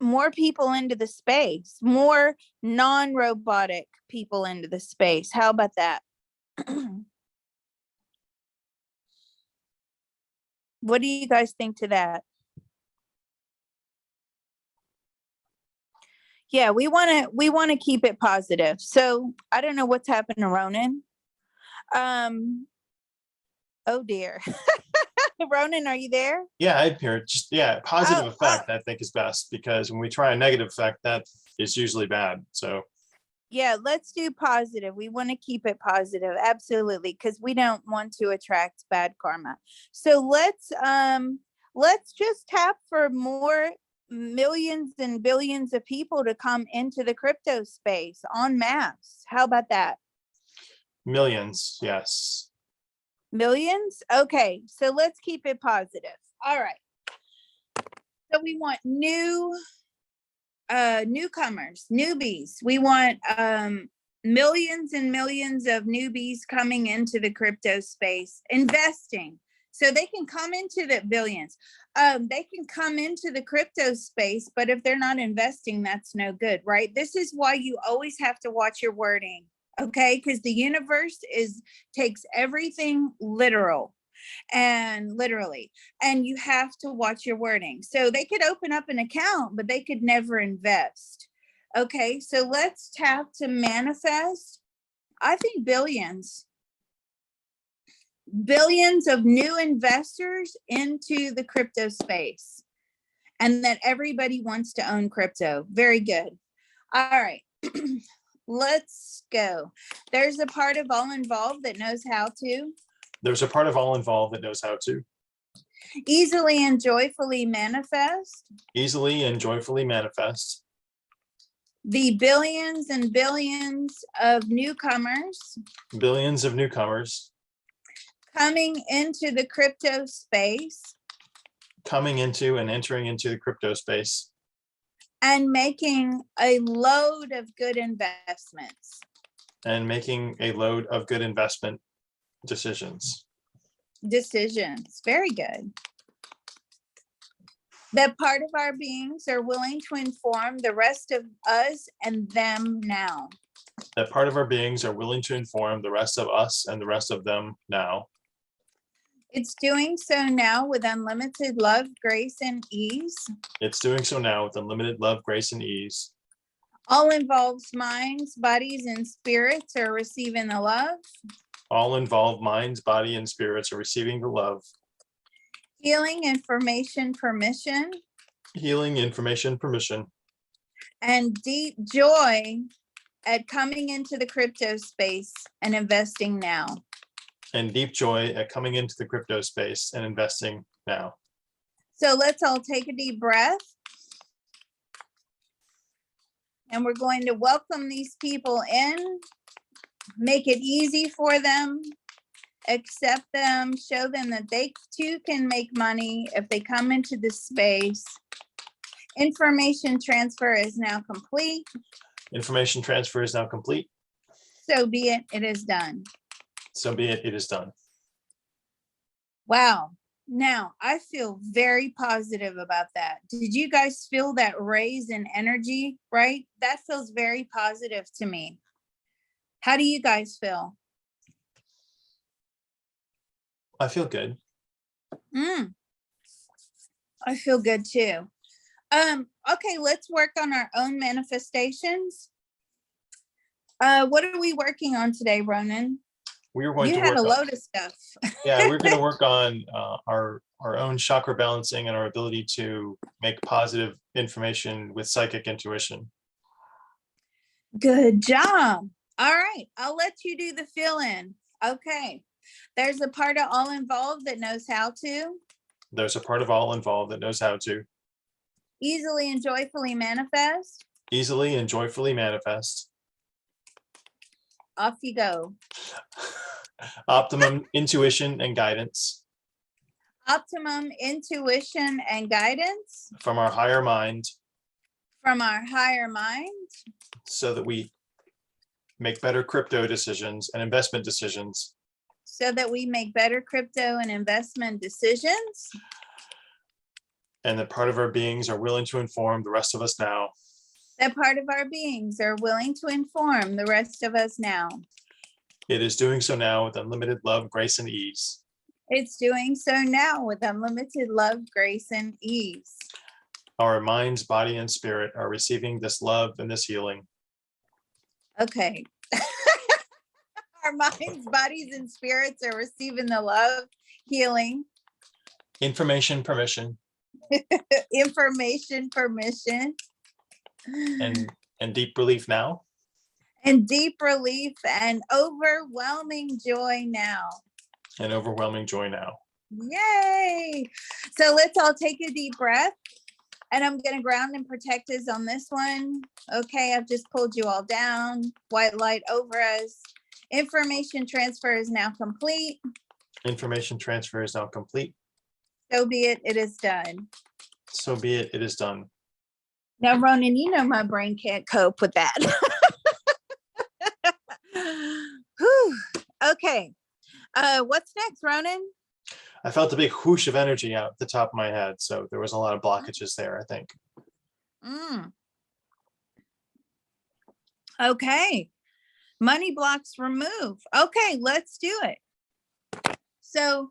Speaker 3: more people into the space, more non-robotic people into the space. How about that? What do you guys think to that? Yeah, we want to keep it positive. So I don't know what's happened to Ronan. Oh dear. Ronan, are you there?
Speaker 2: Yeah, I'm here. Just positive effect I think is best, because when we try a negative effect, that is usually bad. So
Speaker 3: yeah, let's do positive. We want to keep it positive. Absolutely, because we don't want to attract bad karma. So let's just tap for more millions and billions of people to come into the crypto space en masse. How about that?
Speaker 2: Millions, yes.
Speaker 3: Millions? Okay, so let's keep it positive. All right. So we want newcomers, newbies. We want millions and millions of newbies coming into the crypto space, investing. So they can come into the billions. They can come into the crypto space, but if they're not investing, that's no good, right? This is why you always have to watch your wording, okay? Because the universe takes everything literally, and you have to watch your wording. So they could open up an account, but they could never invest. Okay, so let's tap to manifest. I think billions of new investors into the crypto space, and that everybody wants to own crypto. Very good. All right. Let's go. There's a part of all involved that knows how to
Speaker 2: There's a part of all involved that knows how to
Speaker 3: easily and joyfully manifest
Speaker 2: easily and joyfully manifest
Speaker 3: the billions and billions of newcomers
Speaker 2: billions of newcomers
Speaker 3: coming into the crypto space
Speaker 2: coming into and entering into the crypto space
Speaker 3: and making a load of good investments.
Speaker 2: and making a load of good investment decisions.
Speaker 3: Very good. That part of our beings are willing to inform the rest of us and them now.
Speaker 2: That part of our beings are willing to inform the rest of us and the rest of them now.
Speaker 3: It's doing so now with unlimited love, grace, and ease.
Speaker 2: It's doing so now with unlimited love, grace, and ease.
Speaker 3: All involves minds, bodies, and spirits are receiving the love.
Speaker 2: All involved minds, body, and spirits are receiving the love.
Speaker 3: Healing, information, permission,
Speaker 2: Healing, information, permission,
Speaker 3: and deep joy at coming into the crypto space and investing now.
Speaker 2: and deep joy at coming into the crypto space and investing now.
Speaker 3: So let's all take a deep breath. And we're going to welcome these people in, make it easy for them, accept them, show them that they too can make money if they come into the space. Information transfer is now complete.
Speaker 2: Information transfer is now complete.
Speaker 3: So be it, it is done.
Speaker 2: So be it, it is done.
Speaker 3: Wow. Now I feel very positive about that. Did you guys feel that raise in energy, right? That feels very positive to me. How do you guys feel?
Speaker 2: I feel good.
Speaker 3: I feel good too. Okay, let's work on our own manifestations. What are we working on today, Ronan?
Speaker 2: We were going
Speaker 3: You
Speaker 2: to
Speaker 3: had
Speaker 2: work
Speaker 3: a
Speaker 2: on,
Speaker 3: load of stuff.
Speaker 2: yeah, we're going to work on our own chakra balancing and our ability to make positive information with psychic intuition.
Speaker 3: Good job. All right, I'll let you do the fill in. Okay, there's a part of all involved that knows how to
Speaker 2: There's a part of all involved that knows how to
Speaker 3: easily and joyfully manifest.
Speaker 2: easily and joyfully manifest
Speaker 3: Off you go.
Speaker 2: optimum intuition and guidance
Speaker 3: Optimum intuition and guidance
Speaker 2: from our higher mind
Speaker 3: from our higher mind
Speaker 2: so that we make better crypto decisions and investment decisions,
Speaker 3: so that we make better crypto and investment decisions.
Speaker 2: and that part of our beings are willing to inform the rest of us now.
Speaker 3: That part of our beings are willing to inform the rest of us now.
Speaker 2: It is doing so now with unlimited love, grace, and ease.
Speaker 3: It's doing so now with unlimited love, grace, and ease.
Speaker 2: Our minds, body, and spirit are receiving this love and this healing.
Speaker 3: Okay. Our minds, bodies, and spirits are receiving the love, healing,
Speaker 2: Information, permission,
Speaker 3: information, permission,
Speaker 2: and deep relief now.
Speaker 3: and deep relief and overwhelming joy now.
Speaker 2: And overwhelming joy now.
Speaker 3: Yay! So let's all take a deep breath. And I'm going to ground and protect us on this one. Okay, I've just pulled you all down. White light over us. Information transfer is now complete.
Speaker 2: Information transfer is now complete.
Speaker 3: So be it, it is done.
Speaker 2: So be it, it is done.
Speaker 3: Now, Ronan, you know my brain can't cope with that. Whew. Okay. What's next, Ronan?
Speaker 2: I felt a big whoosh of energy out the top of my head. So there was a lot of blockages there, I think.
Speaker 3: Okay. Money blocks removed. Okay, let's do it. So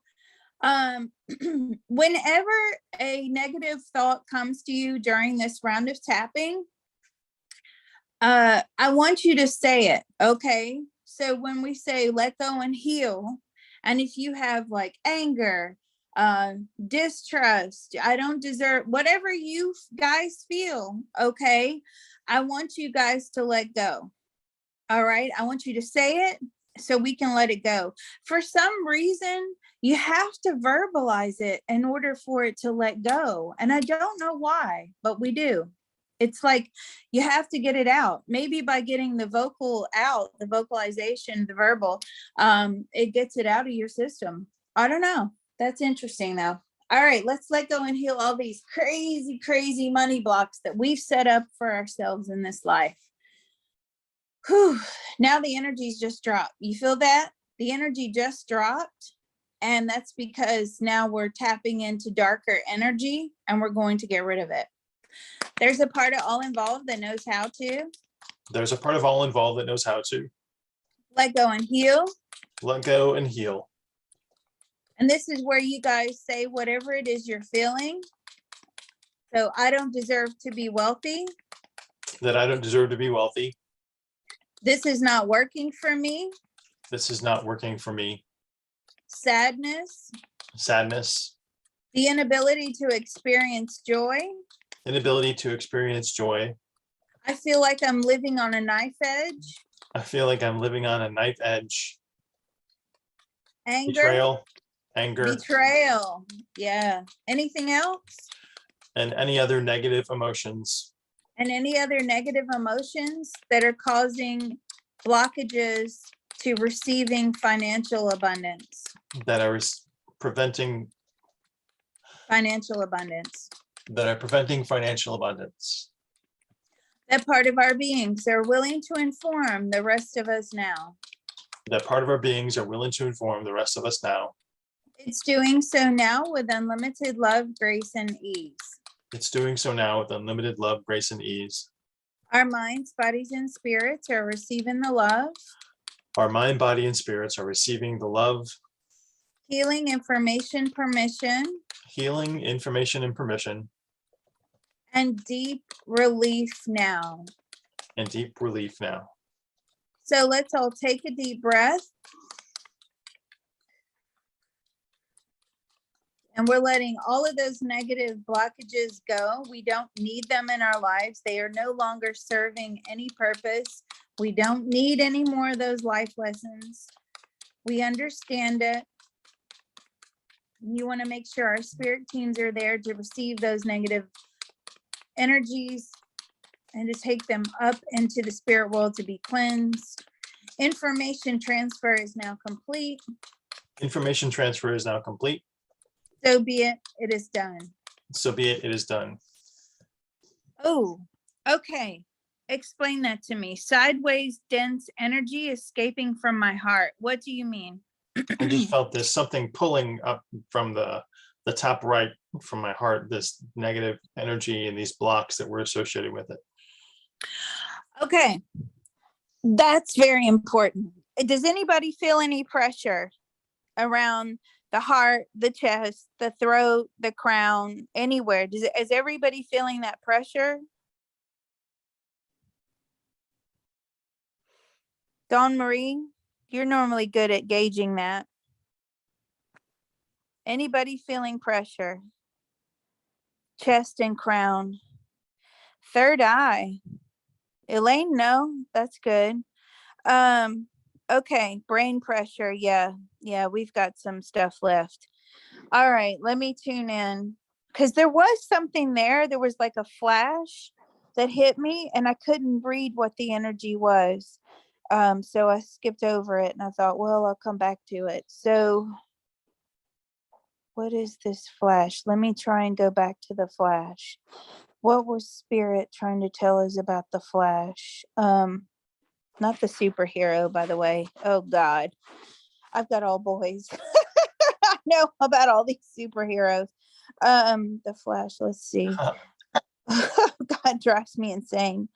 Speaker 3: whenever a negative thought comes to you during this round of tapping, I want you to say it. Okay. So when we say let go and heal, and if you have like anger, distrust, I don't deserve, whatever you guys feel, okay? I want you guys to let go. All right. I want you to say it so we can let it go. For some reason, you have to verbalize it in order for it to let go. And I don't know why, but we do. It's like you have to get it out. Maybe by getting the vocal out, the vocalization, the verbal, it gets it out of your system. I don't know. That's interesting though. All right, let's let go and heal all these crazy, crazy money blocks that we've set up for ourselves in this life. Whew. Now the energy's just dropped. You feel that? The energy just dropped. And that's because now we're tapping into darker energy and we're going to get rid of it. There's a part of all involved that knows how to
Speaker 2: There's a part of all involved that knows how to
Speaker 3: let go and heal.
Speaker 2: let go and heal.
Speaker 3: And this is where you guys say whatever it is you're feeling. So I don't deserve to be wealthy.
Speaker 2: That I don't deserve to be wealthy.
Speaker 3: This is not working for me.
Speaker 2: This is not working for me.
Speaker 3: Sadness.
Speaker 2: Sadness.
Speaker 3: The inability to experience joy.
Speaker 2: Inability to experience joy.
Speaker 3: I feel like I'm living on a knife edge.
Speaker 2: I feel like I'm living on a knife edge.
Speaker 3: Anger.
Speaker 2: Betrayal. Anger.
Speaker 3: Betrayal. Yeah. Anything else?
Speaker 2: And any other negative emotions.
Speaker 3: And any other negative emotions that are causing blockages to receiving financial abundance.
Speaker 2: That are preventing
Speaker 3: Financial abundance.
Speaker 2: that are preventing financial abundance.
Speaker 3: That part of our beings are willing to inform the rest of us now.
Speaker 2: That part of our beings are willing to inform the rest of us now.
Speaker 3: It's doing so now with unlimited love, grace, and ease.
Speaker 2: It's doing so now with unlimited love, grace, and ease.
Speaker 3: Our minds, bodies, and spirits are receiving the love.
Speaker 2: Our mind, body, and spirits are receiving the love.
Speaker 3: Healing, information, permission.
Speaker 2: Healing, information, and permission.
Speaker 3: And deep relief now.
Speaker 2: And deep relief now.
Speaker 3: So let's all take a deep breath. And we're letting all of those negative blockages go. We don't need them in our lives. They are no longer serving any purpose. We don't need any more of those life lessons. We understand it. You want to make sure our spirit teams are there to receive those negative energies and to take them up into the spirit world to be cleansed. Information transfer is now complete.
Speaker 2: Information transfer is now complete.
Speaker 3: So be it. It is done.
Speaker 2: So be it. It is done.
Speaker 3: Oh, okay. Explain that to me. Sideways dense energy escaping from my heart. What do you mean?
Speaker 2: I just felt there's something pulling up from the top right from my heart, this negative energy and these blocks that were associated with it.
Speaker 3: Okay. That's very important. Does anybody feel any pressure around the heart, the chest, the throat, the crown, anywhere? Is everybody feeling that pressure? Dawn Marie, you're normally good at gauging that. Anybody feeling pressure? Chest and crown. Third eye. Elaine, no, that's good. Okay, brain pressure. Yeah, we've got some stuff left. All right, let me tune in because there was something there. There was like a flash that hit me and I couldn't read what the energy was. So I skipped over it and I thought, well, I'll come back to it. So what is this flash? Let me try and go back to the flash. What was Spirit trying to tell us about the Flash? Not the superhero, by the way. Oh God, I've got all boys. I know about all these superheroes. The Flash. Let's see. God drives me insane.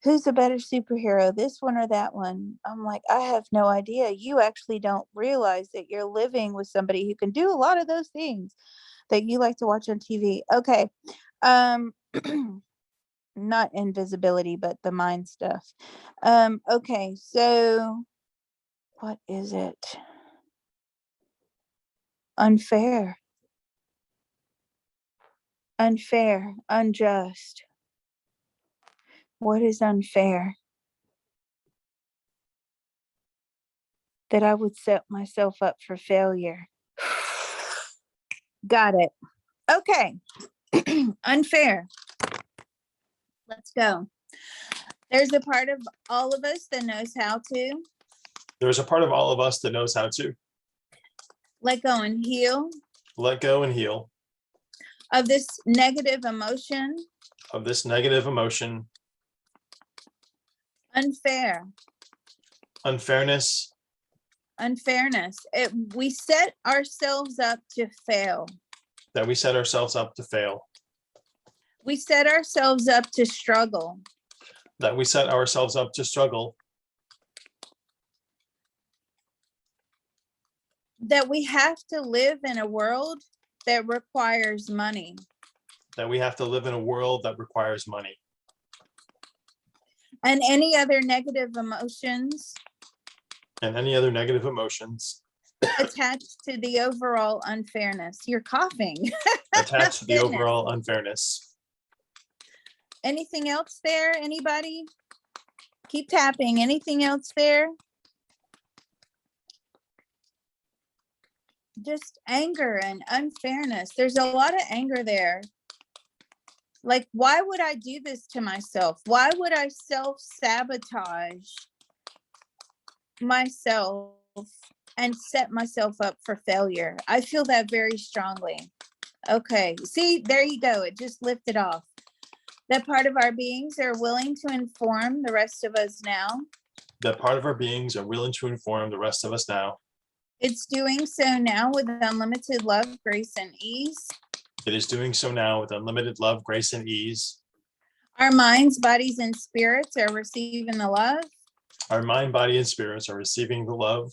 Speaker 3: Who's a better superhero, this one or that one? I'm like, I have no idea. You actually don't realize that you're living with somebody who can do a lot of those things that you like to watch on TV. Okay. Not invisibility, but the mind stuff. Okay, so what is it? Unfair. unfair, unjust. What is unfair? That I would set myself up for failure. Got it. Okay. Unfair. Let's go. There's a part of all of us that knows how to
Speaker 2: There's a part of all of us that knows how to
Speaker 3: let go and heal
Speaker 2: let go and heal
Speaker 3: of this negative emotion.
Speaker 2: of this negative emotion,
Speaker 3: Unfair.
Speaker 2: unfairness.
Speaker 3: We set ourselves up to fail.
Speaker 2: That we set ourselves up to fail.
Speaker 3: We set ourselves up to struggle.
Speaker 2: That we set ourselves up to struggle.
Speaker 3: That we have to live in a world that requires money.
Speaker 2: That we have to live in a world that requires money.
Speaker 3: And any other negative emotions
Speaker 2: And any other negative emotions
Speaker 3: attached to the overall unfairness. You're coughing.
Speaker 2: attached to the
Speaker 3: Goodness.
Speaker 2: overall unfairness.
Speaker 3: Anything else there? Anybody? Keep tapping. Anything else there? Just anger and unfairness. There's a lot of anger there. Like, why would I do this to myself? Why would I self-sabotage myself and set myself up for failure? I feel that very strongly. Okay, see, there you go. It just lifted off. That part of our beings are willing to inform the rest of us now.
Speaker 2: That part of our beings are willing to inform the rest of us now.
Speaker 3: It's doing so now with unlimited love, grace, and ease.
Speaker 2: It is doing so now with unlimited love, grace, and ease.
Speaker 3: Our minds, bodies, and spirits are receiving the love,
Speaker 2: Our mind, body, and spirits are receiving the love,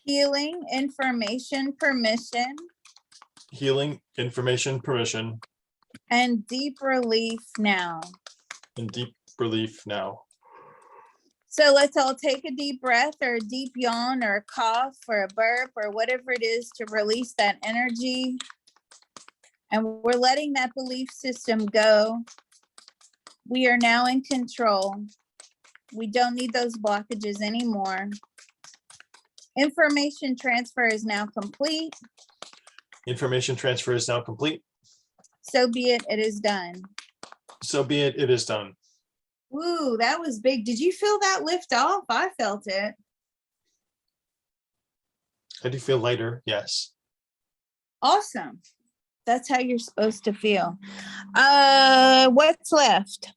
Speaker 3: healing, information, permission,
Speaker 2: healing, information, permission,
Speaker 3: and deep relief now.
Speaker 2: and deep relief now.
Speaker 3: So let's all take a deep breath or a deep yawn or a cough or a burp or whatever it is to release that energy. And we're letting that belief system go. We are now in control. We don't need those blockages anymore. Information transfer is now complete.
Speaker 2: Information transfer is now complete.
Speaker 3: So be it, it is done.
Speaker 2: So be it, it is done.
Speaker 3: Woo, that was big. Did you feel that lift off? I felt it.
Speaker 2: I do feel lighter, yes.
Speaker 3: Awesome. That's how you're supposed to feel. What's left?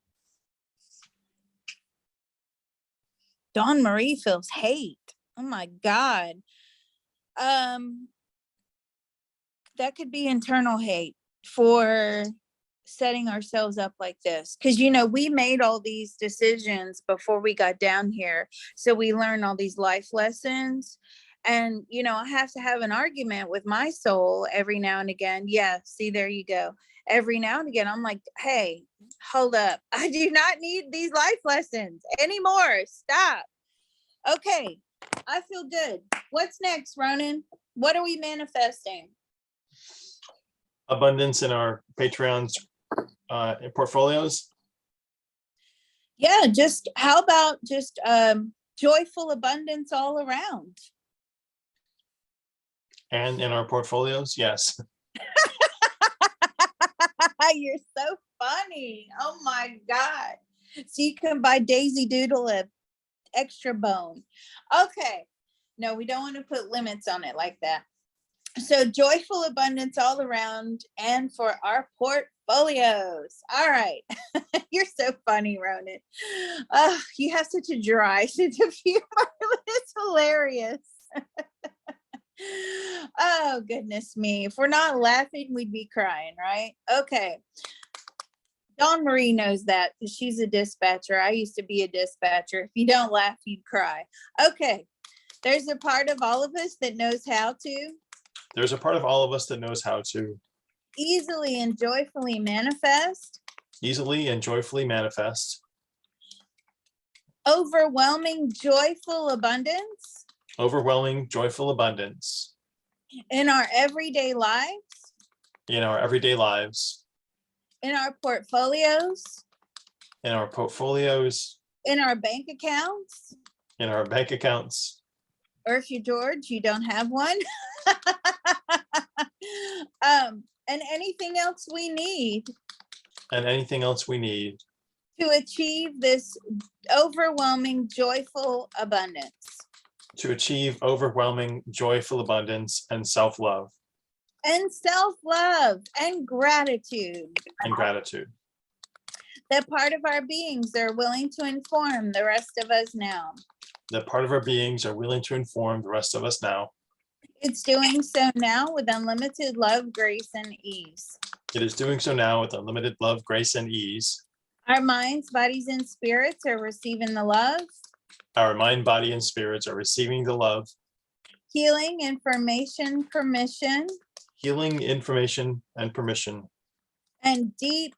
Speaker 3: Dawn Marie feels hate. Oh my God. That could be internal hate for setting ourselves up like this. Because, you know, we made all these decisions before we got down here. So we learn all these life lessons. And, you know, I have to have an argument with my soul every now and again. Yeah, see, there you go. Every now and again, I'm like, hey, hold up. I do not need these life lessons anymore. Stop. Okay, I feel good. What's next, Ronan? What are we manifesting?
Speaker 2: Abundance in our Patreon's portfolios.
Speaker 3: Yeah, just how about just joyful abundance all around?
Speaker 2: And in our portfolios, yes.
Speaker 3: You're so funny. Oh my God. So you can buy Daisy Doodle a extra bone. Okay. No, we don't want to put limits on it like that. So joyful abundance all around and for our portfolios. All right. You're so funny, Ronan. You have such a dry sense of humor. It's hilarious. Oh, goodness me. If we're not laughing, we'd be crying, right? Okay. Dawn Marie knows that because she's a dispatcher. I used to be a dispatcher. If you don't laugh, you'd cry. Okay. There's a part of all of us that knows how to.
Speaker 2: There's a part of all of us that knows how to
Speaker 3: Easily and joyfully manifest.
Speaker 2: easily and joyfully manifest.
Speaker 3: Overwhelming joyful abundance.
Speaker 2: Overwhelming joyful abundance.
Speaker 3: In our everyday lives.
Speaker 2: In our everyday lives.
Speaker 3: in our portfolios,
Speaker 2: in our portfolios,
Speaker 3: in our bank accounts,
Speaker 2: in our bank accounts,
Speaker 3: or if you're George, you don't have one. And anything else we need
Speaker 2: and anything else we need
Speaker 3: to achieve this overwhelming, joyful abundance.
Speaker 2: to achieve overwhelming, joyful abundance and self-love
Speaker 3: And self-love and gratitude.
Speaker 2: and gratitude.
Speaker 3: That part of our beings are willing to inform the rest of us now.
Speaker 2: That part of our beings are willing to inform the rest of us now.
Speaker 3: It's doing so now with unlimited love, grace, and ease.
Speaker 2: It is doing so now with unlimited love, grace, and ease.
Speaker 3: Our minds, bodies, and spirits are receiving the love,
Speaker 2: Our mind, body, and spirits are receiving the love,
Speaker 3: healing, information, permission,
Speaker 2: healing, information, and permission,
Speaker 3: and deep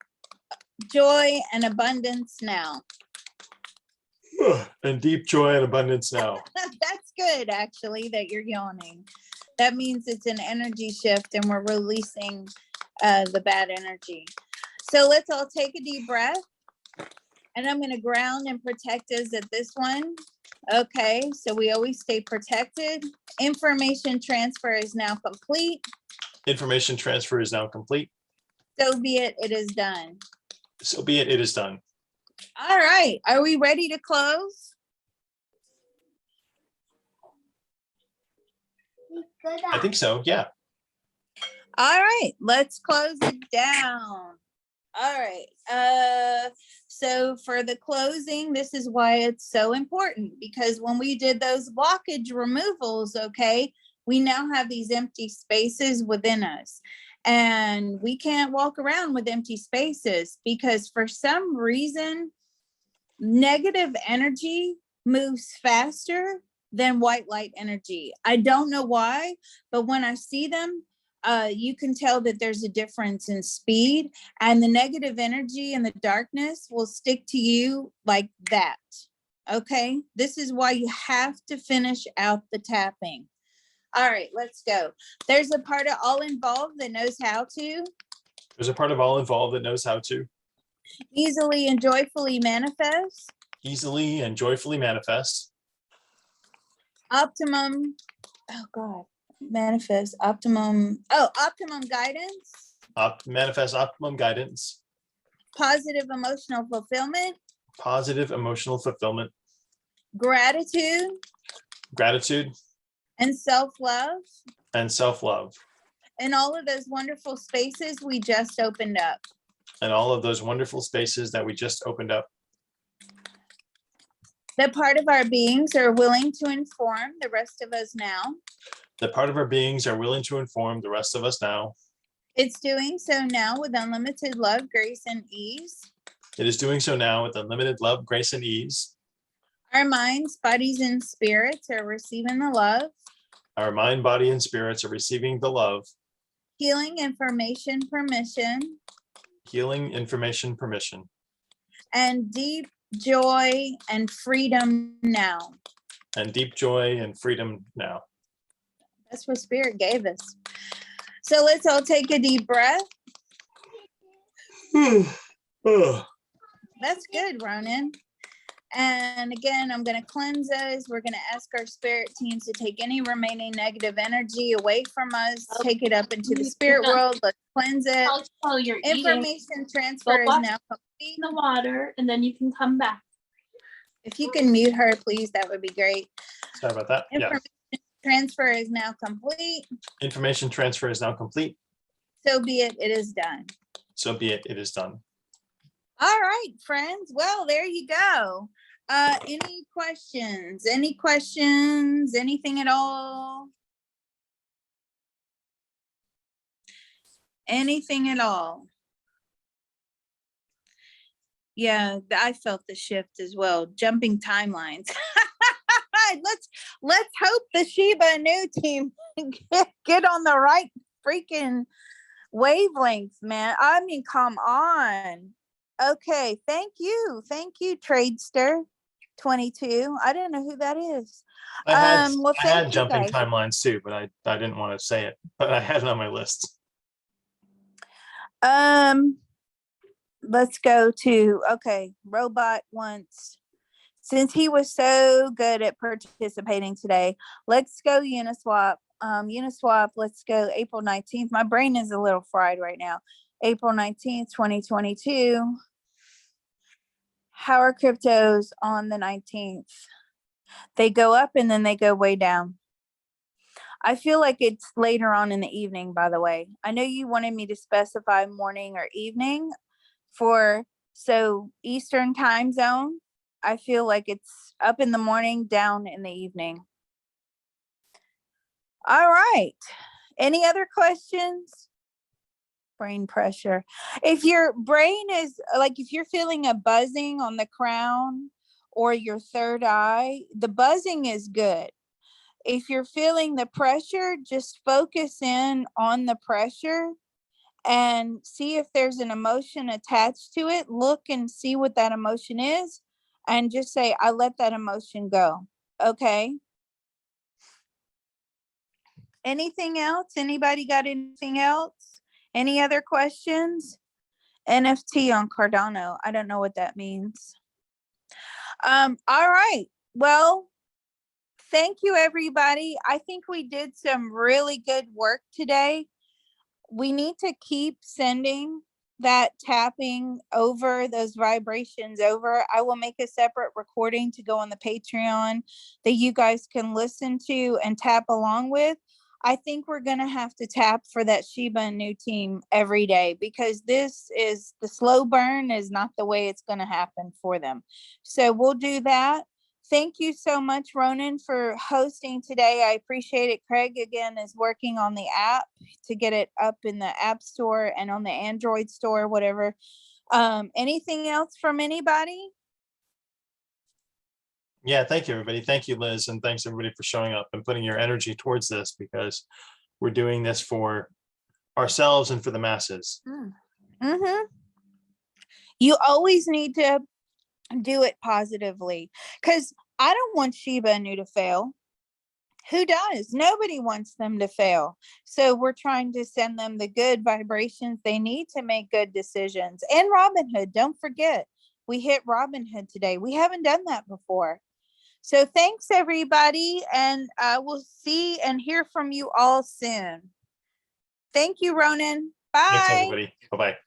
Speaker 3: joy and abundance now.
Speaker 2: and deep joy and abundance now.
Speaker 3: That's good, actually, that you're yawning. That means it's an energy shift and we're releasing the bad energy. So let's all take a deep breath. And I'm going to ground and protect us at this one. Okay, so we always stay protected. Information transfer is now complete.
Speaker 2: Information transfer is now complete.
Speaker 3: So be it, it is done.
Speaker 2: So be it, it is done.
Speaker 3: All right, are we ready to close?
Speaker 2: I think so, yeah.
Speaker 3: All right, let's close it down. All right, so for the closing, this is why it's so important, because when we did those blockage removals, okay, we now have these empty spaces within us. And we can't walk around with empty spaces because for some reason, negative energy moves faster than white light energy. I don't know why, but when I see them, you can tell that there's a difference in speed, and the negative energy and the darkness will stick to you like that. Okay, this is why you have to finish out the tapping. All right, let's go. There's a part of all involved that knows how to.
Speaker 2: There's a part of all involved that knows how to
Speaker 3: Easily and joyfully manifest.
Speaker 2: easily and joyfully manifest.
Speaker 3: Optimum, oh God, manifest, optimum guidance.
Speaker 2: Manifest optimum guidance.
Speaker 3: Positive emotional fulfillment.
Speaker 2: Positive emotional fulfillment.
Speaker 3: Gratitude.
Speaker 2: Gratitude.
Speaker 3: And self-love.
Speaker 2: And self-love.
Speaker 3: And all of those wonderful spaces we just opened up.
Speaker 2: And all of those wonderful spaces that we just opened up.
Speaker 3: That part of our beings are willing to inform the rest of us now.
Speaker 2: That part of our beings are willing to inform the rest of us now.
Speaker 3: It's doing so now with unlimited love, grace, and ease.
Speaker 2: It is doing so now with unlimited love, grace, and ease.
Speaker 3: Our minds, bodies, and spirits are receiving the love.
Speaker 2: Our mind, body, and spirits are receiving the love.
Speaker 3: Healing, information, permission.
Speaker 2: Healing, information, permission.
Speaker 3: And deep joy and freedom now.
Speaker 2: And deep joy and freedom now.
Speaker 3: That's what Spirit gave us. So let's all take a deep breath. That's good, Ronan. And again, I'm going to cleanse us. We're going to ask our spirit teams to take any remaining negative energy away from us, take it up into the spirit world. Let's cleanse it.
Speaker 1: While you're eating,
Speaker 3: Information transfer is
Speaker 1: wash
Speaker 3: now complete.
Speaker 1: the water, and then you can come back.
Speaker 3: If you can mute her, please, that would be great.
Speaker 2: Sorry about that. Yeah.
Speaker 3: Information transfer is now complete.
Speaker 2: Information transfer is now complete.
Speaker 3: So be it, it is done.
Speaker 2: So be it, it is done.
Speaker 3: All right, friends. Well, there you go. Any questions? Any questions? Anything at all? Anything at all? Yeah, I felt the shift as well. Jumping timelines. Let's hope the Shiba Inu team get on the right freaking wavelengths, man. I mean, come on. Okay, thank you, Tradester 22. I didn't know who that is.
Speaker 2: I
Speaker 3: Well,
Speaker 2: had
Speaker 3: thank you
Speaker 2: jumping
Speaker 3: guys.
Speaker 2: timelines too, but I didn't want to say it, but I had it on my list.
Speaker 3: let's go to, okay, Robot wants, since he was so good at participating today, let's go Uniswap. Uniswap, let's go April 19th. My brain is a little fried right now. April 19th, 2022. How are cryptos on the 19th? They go up and then they go way down. I feel like it's later on in the evening, by the way. I know you wanted me to specify morning or evening for, so Eastern time zone. I feel like it's up in the morning, down in the evening. All right. Any other questions? Brain pressure. If your brain is like, if you're feeling a buzzing on the crown or your third eye, the buzzing is good. If you're feeling the pressure, just focus in on the pressure and see if there's an emotion attached to it. Look and see what that emotion is and just say, I let that emotion go. Okay. Anything else? Anybody got anything else? Any other questions? NFT on Cardano. I don't know what that means. All right. Well, thank you, everybody. I think we did some really good work today. We need to keep sending that tapping over, those vibrations over. I will make a separate recording to go on the Patreon that you guys can listen to and tap along with. I think we're going to have to tap for that Shiba Inu team every day, because this is the slow burn is not the way it's going to happen for them. So we'll do that. Thank you so much, Ronan, for hosting today. I appreciate it. Craig, again, is working on the app to get it up in the App Store and on the Android store, whatever. Anything else from anybody?
Speaker 2: Yeah, thank you, everybody. Thank you, Liz, and thanks everybody for showing up and putting your energy towards this, because we're doing this for ourselves and for the masses.
Speaker 3: Mm-hmm. You always need to do it positively, because I don't want Shiba Inu to fail. Who does? Nobody wants them to fail. So we're trying to send them the good vibrations they need to make good decisions. And Robinhood, don't forget, we hit Robinhood today. We haven't done that before. So thanks, everybody, and we'll see and hear from you all soon. Thank you, Ronan. Bye.
Speaker 2: Thanks, everybody. Bye-bye.